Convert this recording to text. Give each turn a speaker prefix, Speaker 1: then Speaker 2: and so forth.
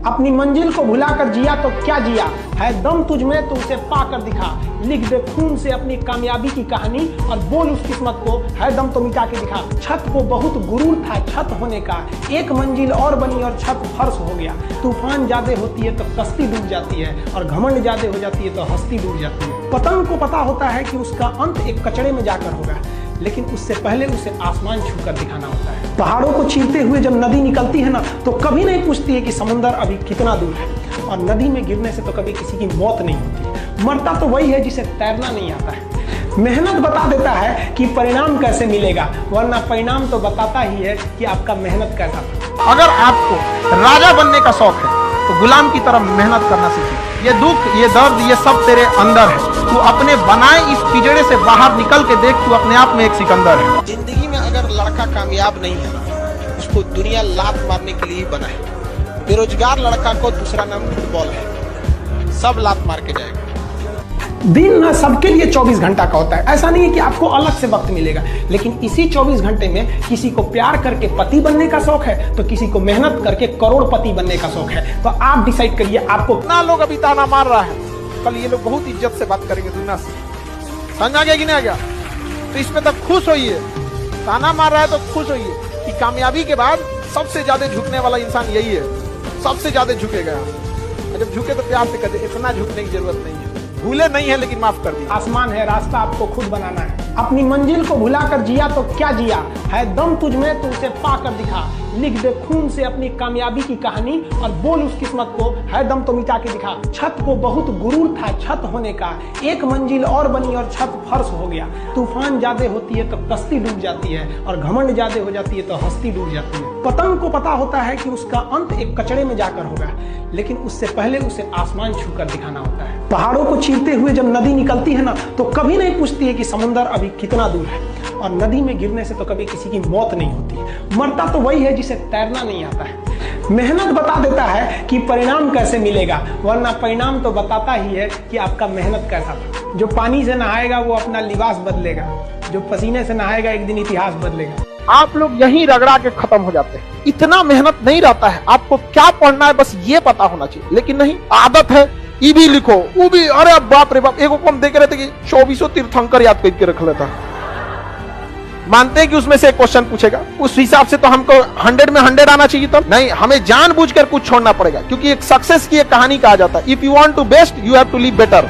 Speaker 1: अपनी मंजिल को भुलाकर जिया तो क्या जिया, है दम तुझ में तो उसे पाकर दिखा। लिख दे खून से अपनी कामयाबी की कहानी और बोल उस किस्मत को, है दम तो मिटा के दिखा। छत को बहुत गुरूर था छत होने का, एक मंजिल और बनी और छत फर्श हो गया। तूफान ज्यादा होती है तो कश्ती डूब जाती है, और घमंड ज्यादा हो जाती है तो हस्ती डूब जाती है। पतंग को पता होता है कि उसका अंत एक कचड़े में जाकर होगा, लेकिन उससे पहले उसे आसमान छूकर दिखाना होता है। पहाड़ों को चीरते हुए जब नदी निकलती है ना, तो कभी नहीं पूछती है कि समुंदर अभी कितना दूर है, और नदी में गिरने से तो कभी किसी की मौत नहीं होती। मरता तो वही है जिसे तैरना नहीं आता है। मेहनत बता देता है कि परिणाम कैसे मिलेगा, वरना परिणाम तो बताता ही है कि आपका मेहनत कैसा था।
Speaker 2: अगर आपको राजा बनने का शौक है तो गुलाम की तरह मेहनत करना सीखिए। ये दुख, ये दर्द, ये सब तेरे अंदर है। तू अपने बनाए इस पिंजरे से बाहर निकल के देख, तू अपने आप में एक सिकंदर है।
Speaker 3: जिंदगी में अगर लड़का कामयाब नहीं है, उसको दुनिया लात मारने के लिए ही बना है। बेरोजगार लड़का को दूसरा नाम फुटबॉल है, सब लात मार के जाएगा।
Speaker 1: दिन ना सबके लिए 24 घंटा का होता है। ऐसा नहीं है कि आपको अलग से वक्त मिलेगा, लेकिन इसी 24 घंटे में किसी को प्यार करके पति बनने का शौक है, तो किसी को मेहनत करके करोड़पति बनने का शौक है। तो आप डिसाइड करिए आपको।
Speaker 2: कितना लोग अभी ताना मार रहा है, कल ये लोग बहुत इज्जत से बात करेंगे दुनिया से। समझ आ गया कि नहीं आ गया? तो इसमें तक खुश होइए। ताना मार रहा है तो खुश होइए कि कामयाबी के बाद सबसे ज्यादा झुकने वाला इंसान यही है, सबसे ज्यादा झुकेगा। जब झुके तो प्यार से कहते, इतना झुकने की जरूरत नहीं है, भूले नहीं है लेकिन माफ कर दिया।
Speaker 1: आसमान है, रास्ता आपको खुद बनाना है। अपनी मंजिल को भुलाकर जिया तो क्या जिया, है दम तुझ में तो उसे पाकर दिखा। लिख दे खून से अपनी कामयाबी की कहानी और बोल उस किस्मत को, है दम तो मिटा के दिखा। छत को बहुत गुरूर था छत होने का, एक मंजिल और बनी और छत फर्श हो गया। तूफान ज्यादा होती है तो कश्ती डूब जाती है, और घमंड ज्यादा हो जाती है तो हस्ती डूब जाती है। पतंग को पता होता है कि उसका अंत एक कचड़े में जाकर होगा, लेकिन उससे पहले उसे आसमान छूकर दिखाना होता है। पहाड़ों को चीरते हुए जब नदी निकलती है ना, तो कभी नहीं पूछती है कि समुंदर अभी कितना दूर है, और नदी में गिरने से तो कभी किसी की मौत नहीं होती। मरता तो वही है जिसे तैरना नहीं आता है। मेहनत बता देता है कि परिणाम कैसे मिलेगा, वरना परिणाम तो बताता ही है कि आपका मेहनत कैसा था। जो पानी से नहाएगा वो अपना लिबास बदलेगा, जो पसीने से नहाएगा एक दिन इतिहास बदलेगा।
Speaker 2: आप लोग यहीं रगड़ा के खत्म हो जाते हैं। इतना मेहनत नहीं रहता है, आपको क्या पढ़ना है बस ये पता होना चाहिए। लेकिन नहीं, आदत है ई भी लिखो वो भी, अरे बाप रे बाप। एक हम देख रहे थे कि 2400 तीर्थंकर याद करके रख लेता। मानते हैं कि उसमें से एक क्वेश्चन पूछेगा, उस हिसाब से तो हमको 100 में 100 आना चाहिए। तब नहीं, हमें जानबूझकर कुछ छोड़ना पड़ेगा, क्योंकि एक सक्सेस की एक कहानी कहा जाता है, if you want to best you have to live better.